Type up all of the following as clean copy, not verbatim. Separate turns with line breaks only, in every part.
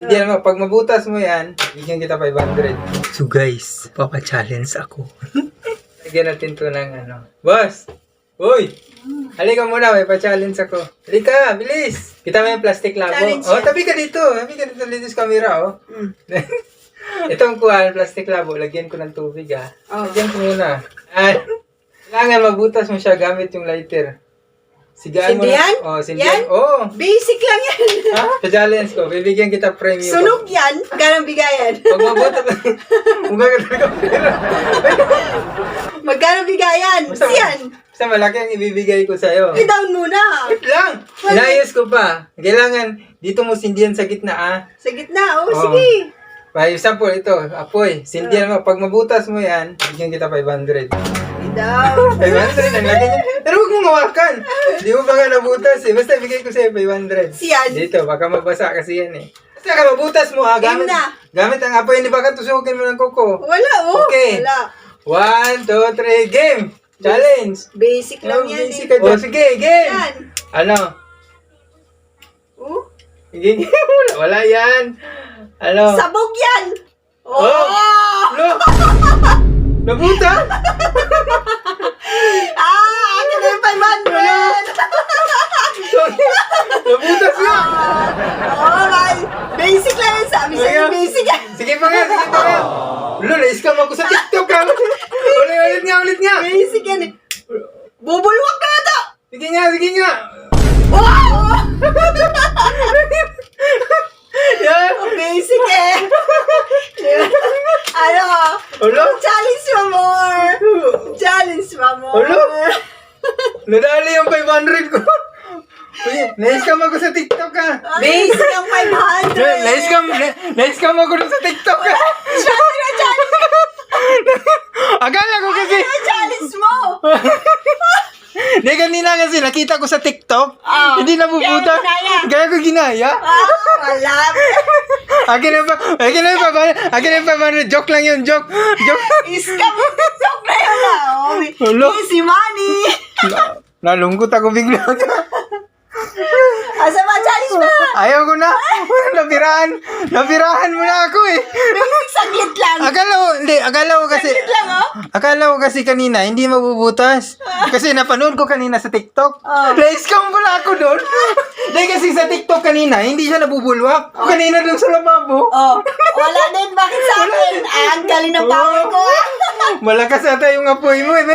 Hindi naman, pag mabutas mo yan, bigyan kita 500. So guys, papa-challenge ako. Lagyan natin to ng ano. Boss! Uy! Halika muna, may pa-challenge ako. Halika, bilis! Kita mo yung plastic labo.
Challenge
Oh,
yan.
tabi ka dito. Tabi ka dito sa camera, oh. Itong kuhan, plastic labo, lagyan ko ng tubig, ah.
Oh.
Lagyan ko muna. Kailangan mabutas mo siya gamit yung lighter. Sigaan mo
Sindihan?
na. Oh, sindihan.
Yan?
Oh.
Basic lang yan.
Ha? Sa-challenge ko, bibigyan kita premium.
Sunog yan. Magkano bigayan?
Pag mabutas, mukha ka talaga pera.
Magkano bigayan? Siyan.
Basta malaki ang ibibigay ko sa'yo.
I-down muna.
Wait lang! Inayos ko pa. Kailangan, dito mo sindihan sa gitna, ah.
Sa gitna. Oh,
Oh.
sige.
For example, ito, apoy. Sindihan mo. Pag mabutas mo yan, bigyan kita 500.
I-down.
500 ang laki niya. Pero huwag mong hawakan. Di mo baka nabutas eh. Basta bigay ko sa'yo 500.
Siyan.
Dito, baka mabasa kasi yan eh. Basta ka mabutas mo ha. Gamit,
Game na.
gamit ang apoy. Hindi baka tusukin mo ng kuko.
Wala, oh.
Okay.
Wala.
1, 2, 3, game! Challenge!
Basic lang
Oh,
yan.
basic ka dyan. Sige, game!
Yan.
Ano?
Oh.
Sige, wala yan. Ano?
Sabog yan.
Oh!
Oh.
Ano? Nabuta?
Akin na yung 500.
Nabutas nga!
Oh, my. Basic lang yan. Sabi sa'yo,
Sige.
basic yan.
Sige pa nga, sige pa nga. Ulo, na-scam ako sa TikTok ha. Ulit nga.
Basic yan eh. Bubulwak ka ito.
Sige nga, sige nga.
Wow!
Yan.
Basic eh. Ano?
Ulo?
Challenge mo more. Challenge mo more.
Ulo? Nadali yung 500 ko. Uy, na-scam ako sa TikTok ha.
Basic ang 500.
Na-scam ako dun sa TikTok ha.
Challenge.
Akala ko kasi.
Challenge mo.
Di kanina kasi nakita ko sa TikTok.
Oh.
Hindi nabubuta.
Kaya ginaya.
Kaya ko ginaya.
Wala.
Akin na pa. Joke lang yun, joke.
Scam. Joke na yun na.
Ulo.
Easy money.
Nalungkot ako bigla.
Asa ba? Challenge mo.
Ayaw ko na. Napirahan mo na ako eh.
Basic saglit lang.
Akala ko kasi,
Saglit lang oh.
akala ko kasi kanina, hindi mabubutas. Kasi napanood ko kanina sa TikTok.
Oh.
Na-scam pala ako doon. Dahil kasi sa TikTok kanina, hindi siya nabubulwak. Kanina doon sa lababo.
Oh, wala din. Bakit sa akin? Ang galing ng power ko.
Malakas ata yung apoy mo eh.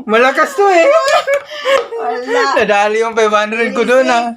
Malakas to eh.
Wala.
Nadali yung 500 ko doon ah.